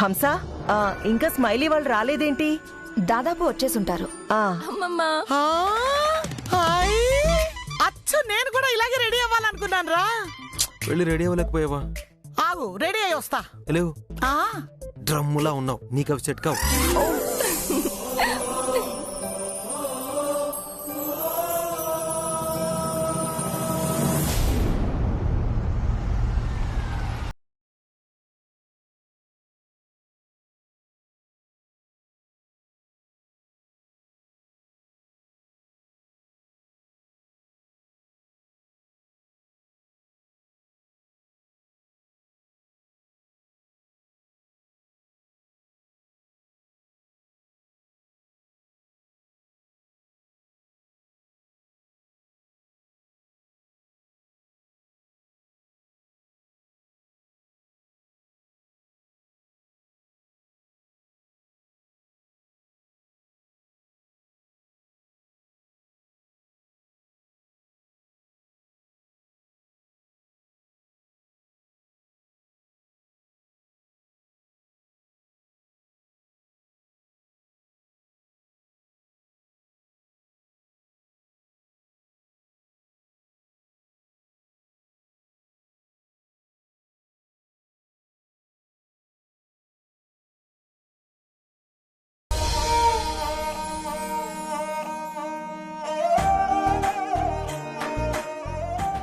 హంస, ఇంకా స్మైలీ వాళ్ళు రాలేదేంటి? దాదాపు వచ్చేసుంటారు. అచ్చు నేను కూడా ఇలాగే రెడీ అవ్వాలనుకున్నాను రా. వెళ్ళి రెడీ అవ్వలేకపోయావా? ఆగు, రెడీ అయ్యి వస్తా. లేవు, డ్రమ్ములా ఉన్నావు, నీకు అవి సెట్ కావు.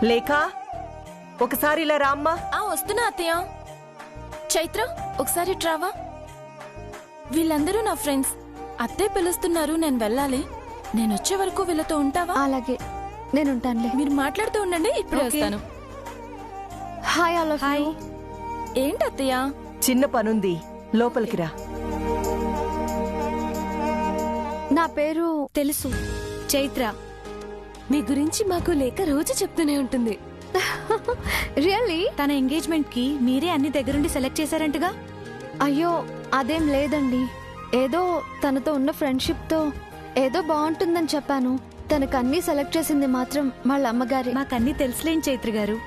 లేఖ, ఒకసారి ఇలా రామ్మా. వస్తున్నా అత్తయ్య. చైత్ర, ఒకసారి ట్రావా. వీళ్ళందరూ నా ఫ్రెండ్స్. అత్తయ్య పిలుస్తున్నారు, నేను వెళ్ళాలి. నేను వచ్చే వరకు వీళ్ళతో ఉంటావా? అలాగే, నేను ఉంటానులే. మీరు మాట్లాడుతూ ఉండండి, ఇప్పుడు వస్తాను. Hi all of you. Hi. ఏంటి అత్తయ్య? చిన్న పనుంది, లోపలికి రా. నా పేరు తెలుసు, చైత్ర. మీ గురించి మాకు లేఖ రోజు చెప్తూనే ఉంటుంది. రియల్లీ? తన ఎంగేజ్మెంట్ కి మీరే అన్ని దగ్గరుండి సెలెక్ట్ చేశారంటగా? అయ్యో, అదేం లేదండి. ఏదో తనతో ఉన్న ఫ్రెండ్షిప్ తో ఏదో బాగుంటుందని చెప్పాను. తనకు అన్ని సెలెక్ట్ చేసింది మాత్రం వాళ్ళ అమ్మగారి. మాకన్నీ తెలుసులేండి చైత్ర గారు.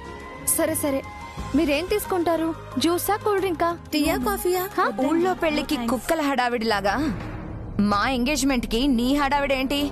సరే సరే, మీరేం తీసుకుంటారు? జ్యూసా, కూల్ డ్రింకా? టీయా, కాఫీయా? ఊళ్ళో పెళ్లికి కుక్కల హడావిడిలాగా మా ఎంగేజ్మెంట్ కి నీ హడావిడేంటి?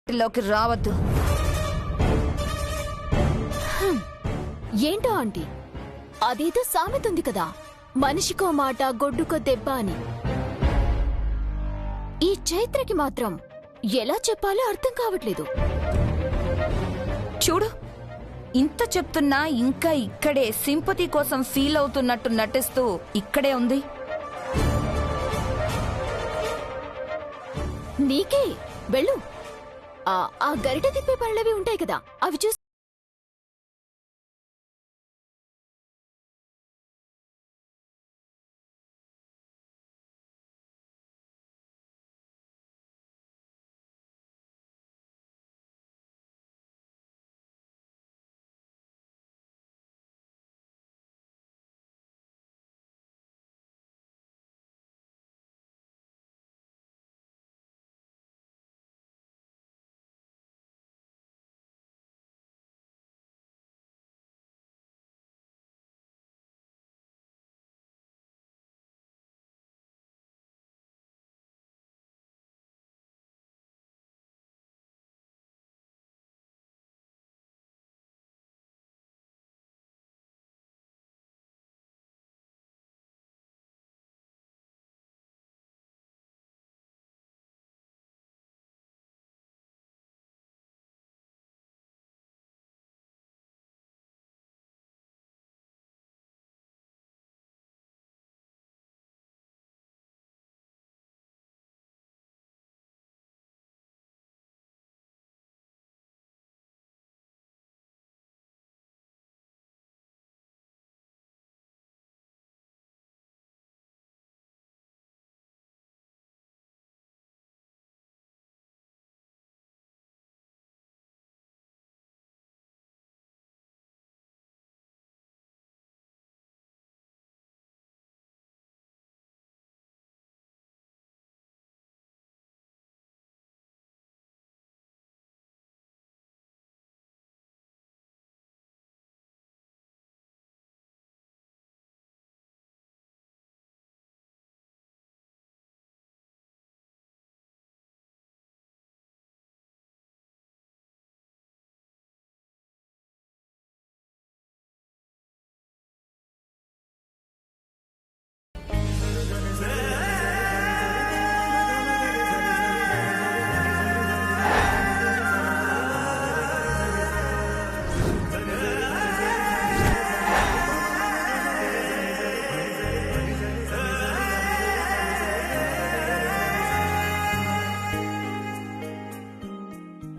లోకి రావద్దు. ఏంటో ఆంటీ, అదేదో సామెతుంది కదా, మనిషికో మాట గొడ్డుకో దెబ్బ అని. ఈ చైత్రకి మాత్రం ఎలా చెప్పాలో అర్థం కావట్లేదు. చూడు, ఇంత చెప్తున్నా ఇంకా ఇక్కడే సింపతి కోసం ఫీల్ అవుతున్నట్టు నటిస్తూ ఇక్కడే ఉంది. నీకే వెళ్ళు. ఆ గరిట తిప్పే పనులవి ఉంటాయి కదా, అవి చూసి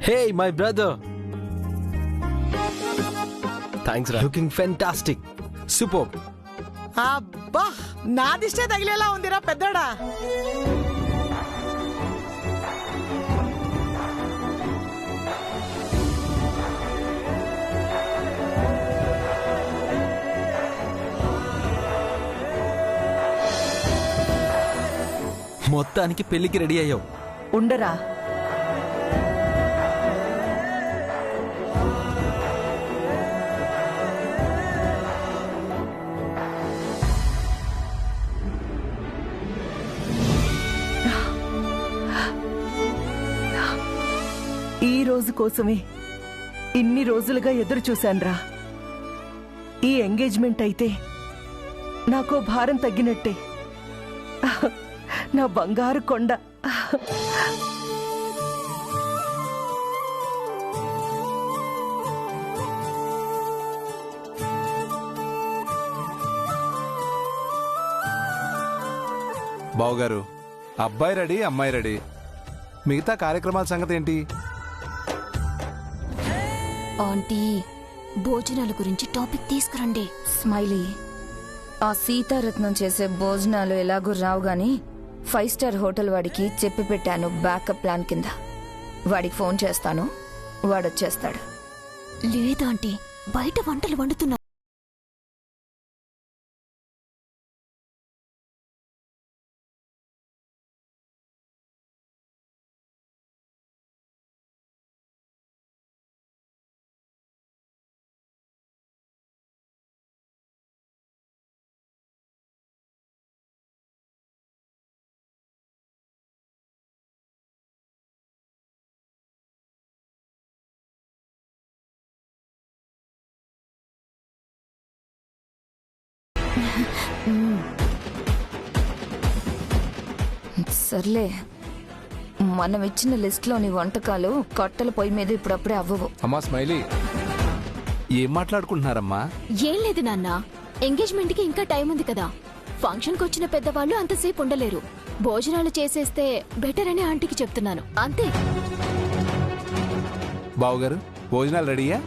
హే మై బ్రదర్, థ్యాంక్స్ రా. Looking fantastic, super. అబ్బా నా దిష్టే తగిలేలా ఉందిరా పెద్దోడా. మొత్తానికి పెళ్లికి రెడీ అయ్యావు. ఉండరా. ఈ రోజు కోసమే ఇన్ని రోజులుగా ఎదురు చూశాన్రా. ఈ ఎంగేజ్మెంట్ అయితే నాకో భారం తగ్గినట్టే. నా బంగారు కొండ. బావగారు, అబ్బాయి రెడీ, అమ్మాయి రెడీ. మిగతా కార్యక్రమాల సంగతి ఏంటి? ఆంటీ, భోజనాల గురించి టాపిక్ తీసుకురండి. స్మైలీ, ఆ సీతారత్నం చేసే భోజనాలు ఎలాగూ రావు గాని 5 స్టార్ హోటల్ వాడికి చెప్పి పెట్టాను బ్యాకప్ ప్లాన్ కింద. వాడికి ఫోన్ చేస్తాను, వాడొచ్చేస్తాడు. లేదాంటీ, బయట వంటలు వండుతున్నా. సర్లే, మనం ఇచ్చిన లిస్ట్లోని వంటకాలు కట్టెల పొయ్యి మీద ఇప్పుడప్పుడే అవ్వవు. అమ్మా స్మైలీ, ఏం మాట్లాడుకుంటున్నారమ్మా? ఏం లేదు నాన్న, ఎంగేజ్మెంట్ కి ఇంకా టైం ఉంది కదా. ఫంక్షన్ కి వచ్చిన పెద్దవాళ్ళు అంతసేపు ఉండలేరు. భోజనాలు చేసేస్తే బెటర్ అని ఆంటీకి చెప్తున్నాను, అంతే. బావగారు, భోజనాలు రెడీయా?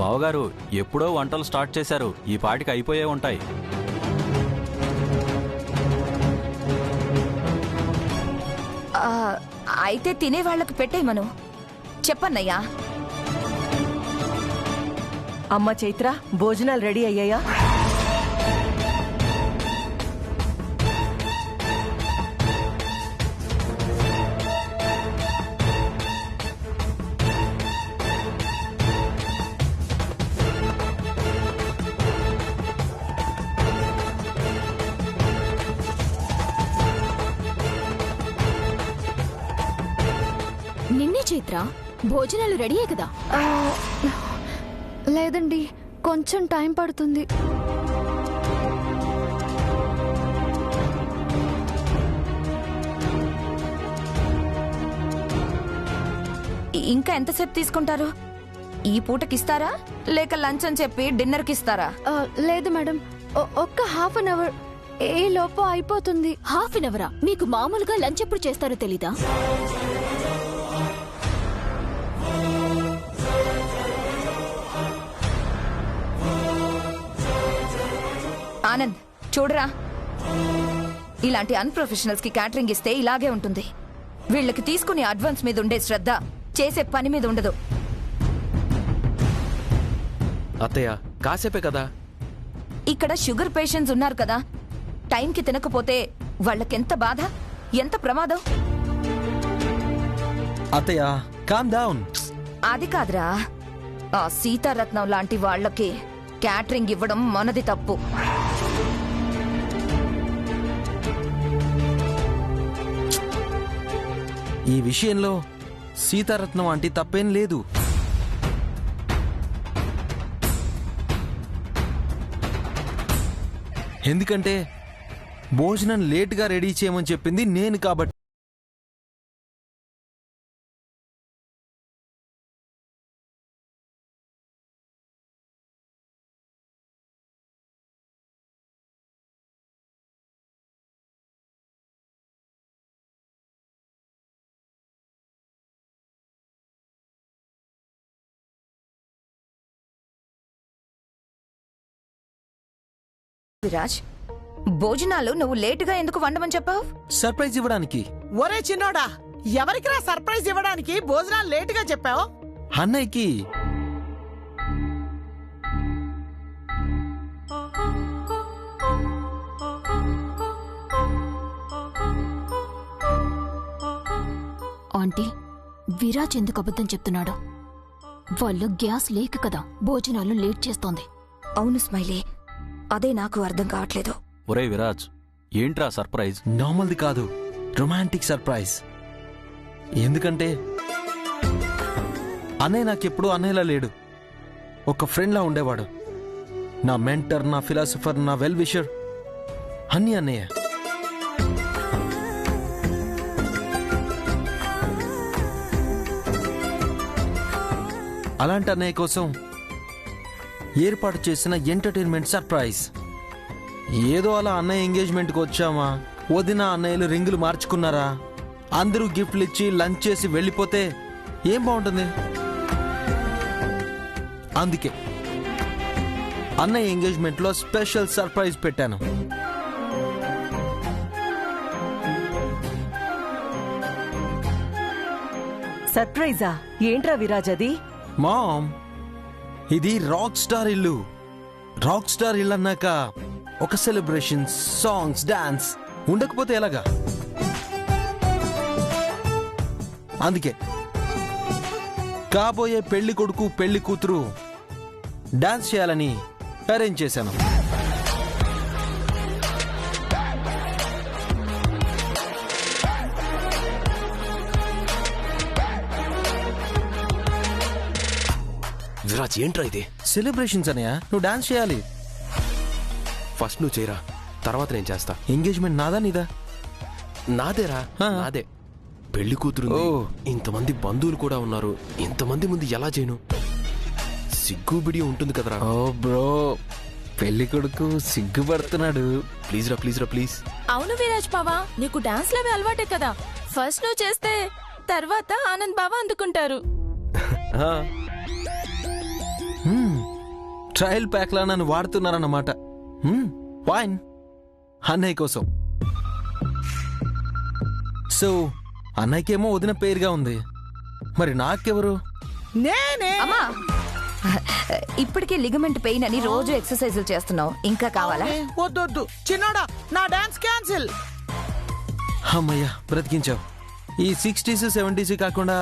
బావగారు ఎప్పుడో వంటలు స్టార్ట్ చేశారు, ఈ పాటికి అయిపోయే ఉంటాయి. అయితే తినే వాళ్ళకి పెట్టేయమను. చెప్పన్నయ్యా. అమ్మ చైత్ర, భోజనాలు రెడీ అయ్యాయా? నిన్నే చైత్ర, భోజనాలు రెడీయే కదా. లేదండి, కొంచెం టైం పడుతుంది. ఇంకా ఎంతసేపు తీసుకుంటారు? ఈ పూటకిస్తారా లేక లంచ్ అని చెప్పి డిన్నర్కి ఇస్తారా? లేదు మేడం, ఒక్క హాఫ్ అన్ అవర్ ఏ లోపు అయిపోతుంది. హాఫ్ అన్ అవరా? మీకు మామూలుగా లంచ్ ఎప్పుడు చేస్తారో తెలీదా? ఆనంద్, చూడరా, ఇలాంటి అన్ప్రొఫెషనల్స్ కి క్యాటరింగ్ ఇస్తే ఇలాగే ఉంటుంది. వీళ్ళకి తీసుకునే అడ్వాన్స్ మీద ఉండే శ్రద్ధ చేసే పని మీద ఉండదు. అత్తయ్య, కాసేపే కదా. ఇక్కడ షుగర్ పేషెంట్స్ ఉన్నారు కదా, టైంకి తినకపోతే వాళ్ళకెంత బాధ, ఎంత ప్రమాదం. అత్తయ్య, కామ్ డౌన్. అది కాదురా, ఆ సీతారత్నం లాంటి వాళ్ళకి క్యాటరింగ్ ఇవ్వడం మనది తప్పు. ఈ విషయంలో సీతారత్నం అంటే తప్పేం లేదు. ఎందుకంటే భోజనం లేట్గా రెడీ చేయమని చెప్పింది నేను కాబట్టి. విరాజ్, భోజనాలు నువ్వు లేటుగా ఎందుకు వండమని చెప్పావు? సర్ప్రైజ్ ఇవ్వడానికి. ఒరే చిన్నోడా, ఎవరికిరా సర్ప్రైజ్ ఇవ్వడానికి భోజనాలు లేటుగా చెప్పావు? అన్నయ్యకి. ఆంటీ, విరాజ్ ఎందుకు అబద్ధం చెప్తున్నాడు? వాళ్ళు గ్యాస్ లేక కదా భోజనాలు లేట్ చేస్తోంది. అవును స్మైలీ, అదే నాకు అర్థం కావట్లేదు. ఒరే విరాజ్, ఏంట్రా సర్ప్రైజ్? నార్మల్ది కాదు, రొమాంటిక్ సర్ప్రైజ్. ఎందుకంటే అన్నయ్య నాకెప్పుడు అన్నయ్యలా లేడు, ఒక ఫ్రెండ్లా ఉండేవాడు. నా మెంటర్, నా ఫిలాసఫర్, నా వెల్ విషర్ అన్నీ అన్నయ్య. అలాంటి అన్నయ్య కోసం ఏర్పాటు చేసిన ఎంటర్టైన్మెంట్ సర్ప్రైజ్. ఏదో అలా అన్నయ్య ఎంగేజ్మెంట్కి వచ్చామా, వదిన అన్నయ్యలు రింగులు మార్చుకున్నారా, అందరూ గిఫ్ట్లు ఇచ్చి లంచ్ చేసి వెళ్ళిపోతే ఏం బాగుంటుంది? అందుకే అన్నయ్య ఎంగేజ్మెంట్లో స్పెషల్ సర్ప్రైజ్ పెట్టాను. సర్ప్రైజా? ఏంట్రా విరాజ్ అది? మామ్, ఇది రాక్ స్టార్ ఇల్లు. రాక్ స్టార్ ఇల్లు అన్నాక ఒక సెలబ్రేషన్, సాంగ్స్, డాన్స్ ఉండకపోతే ఎలాగా? అందుకే కాబోయే పెళ్లి కొడుకు పెళ్లి కూతురు డాన్స్ చేయాలని అరేంజ్ చేశాను. విరాజ్, ఏంట్రా ఇది? సెలబ్రేషన్స్ అనయా, నువ్వు డాన్స్ చేయాలి. ఫస్ట్ నువ్వు చేయరా, తర్వాత నేను చేస్తా. ఎంగేజ్మెంట్ నాదా నీదా? నాదేరా, నాదే. పెళ్లి కూతురు, ఇంతమంది బంధువులు కూడా ఉన్నారు. ఇంతమంది ముందు ఎలా చేయను? సిగ్గుబిడి ఉంటుంది కదరా. ఓ బ్రో, పెళ్లి కొడుకు సిగ్గుపడుతున్నాడు. ప్లీజ్ రా, ప్లీజ్ రా, ప్లీజ్. అవును విరాజ్ బావా, నీకు డాన్స్ లవి అలవాటే కదా. ఫస్ట్ నువ్వు చేస్తే తర్వాత ఆనంద్ బావా అందుకుంటారు. ట్రయల్ ప్యాక్ లా నన్ను వాడుతున్నారన్నమాట. ఫైన్, అన్నయ్య కోసం. సో అన్నయ్యకేమో వదిన పేరుగా ఉంది, మరి నాకెవరు? నేనే. అమ్మా, ఇప్పటికే లిగమెంట్ పెయిన్ అని రోజు ఎక్సర్సైజులు చేస్తున్నావు, ఇంకా కావాలా? వద్దొద్దు చిన్నోడా, నా డాన్స్ క్యాన్సిల్. అమ్మయ్యా, బ్రతికించావు. ఈ 60s 70s కాకుండా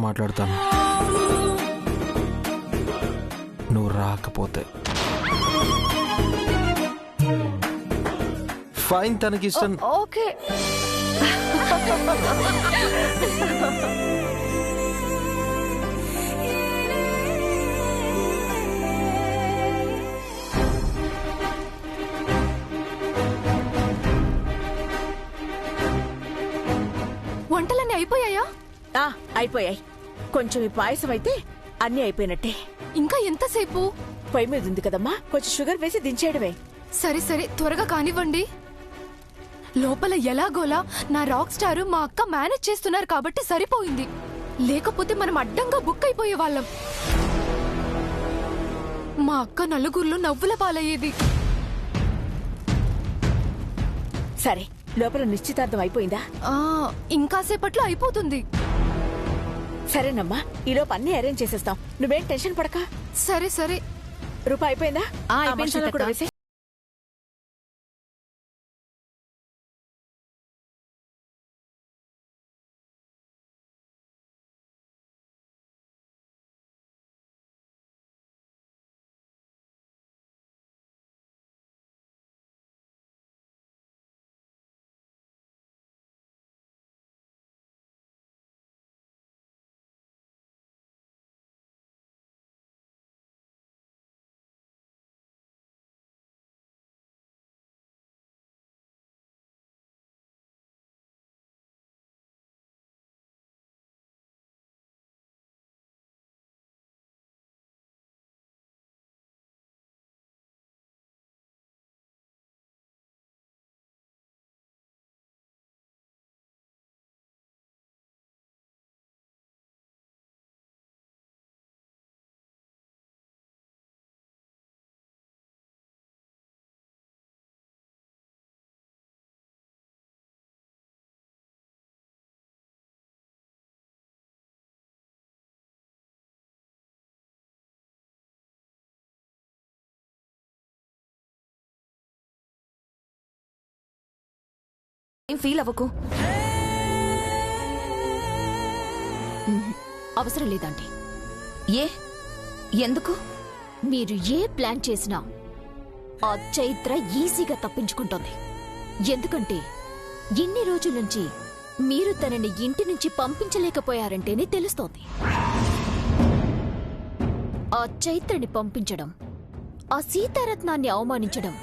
మాట్లాడతాను, నువ్వు రాకపోతే. ఫైన్, తనకిష్టం. ఓకే. వంటలన్నీ అయిపోయాయా? అయిపోయాయి. కొంచెం ఈ పాయసం అయితే అన్నీ అయిపోయినట్టే. ఇంకా ఎంతసేపు? పొయ్యి మీద ఉంది కదమ్మా, కొంచెం షుగర్ వేసి దించేయడమే. సరే సరే, త్వరగా కానివ్వండి. లోపల ఎలాగోలా నా రాక్ స్టార్ మా అక్క మేనేజ్ చేస్తున్నారు కాబట్టి సరిపోయింది. లేకపోతే మనం అడ్డంగా బుక్ అయిపోయే వాళ్ళం. మా అక్క నలుగురిలో నవ్వుల పాలయ్యేది. సరే, లోపల నిశ్చితార్థం అయిపోయిందా? ఇంకాసేపట్లో అయిపోతుంది. సరేనమ్మా, ఈలోపు అన్ని అరేంజ్ చేసేస్తాం. నువ్వేం టెన్షన్ పడక. సరే సరే. రూపాయి అయిపోయిందా? మసాలా కూడా వేసేయ్. ఏం ఫీల్ అవ్వకు. అవసరం లేదండి. ఏ ఎందుకు? మీరు ఏ ప్లాన్ చేసినా ఆ చైత్ర ఈజీగా తప్పించుకుంటోంది. ఎందుకంటే ఇన్ని రోజుల నుంచి మీరు తనని ఇంటి నుంచి పంపించలేకపోయారంటేనే తెలుస్తోంది. ఆ చైత్రని పంపించడం, ఆ సీతారత్నాన్ని అవమానించడం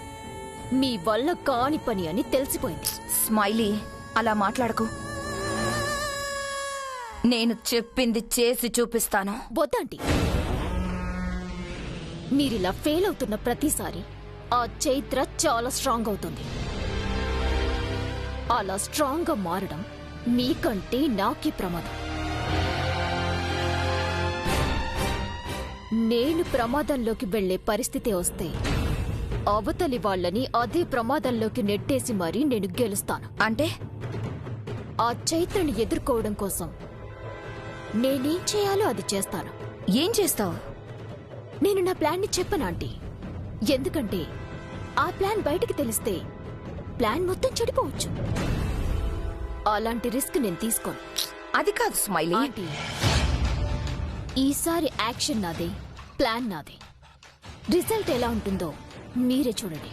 మీ వల్ల కాని పని అని తెలిసిపోయింది. స్మైలీ, అలా మాట్లాడకు. నేను చెప్పింది చేసి చూపిస్తాను. వద్దండి. మీరిలా ఫెయిల్ అవుతున్న ప్రతిసారి ఆ చైత్ర చాలా స్ట్రాంగ్ అవుతుంది. అలా స్ట్రాంగ్ గా మారడం మీకంటే నాకే ప్రమాదం. నేను ప్రమాదంలోకి వెళ్లే పరిస్థితి వస్తే అవతలి వాళ్ళని అదే ప్రమాదంలోకి నెట్టేసి మరీ నేను గెలుస్తాను. అంటే ఆ చైత్రని ఎదుర్కోవడం కోసం నేనేం చేయాలో అది చేస్తాను. ఏం చేస్తావు? నేను నా ప్లాన్ ని చెప్పను ఆంటీ. ఎందుకంటే ఆ ప్లాన్ బయటికి తెలిస్తే ప్లాన్ మొత్తం చెడిపోవచ్చు. అలాంటి రిస్క్ నేను తీసుకోను. అది కాదు స్మైలీ. ఆంటీ, ఈసారి యాక్షన్ నాదే, ప్లాన్ నాదే. రిజల్ట్ ఎలా ఉంటుందో మీరే చూడండి.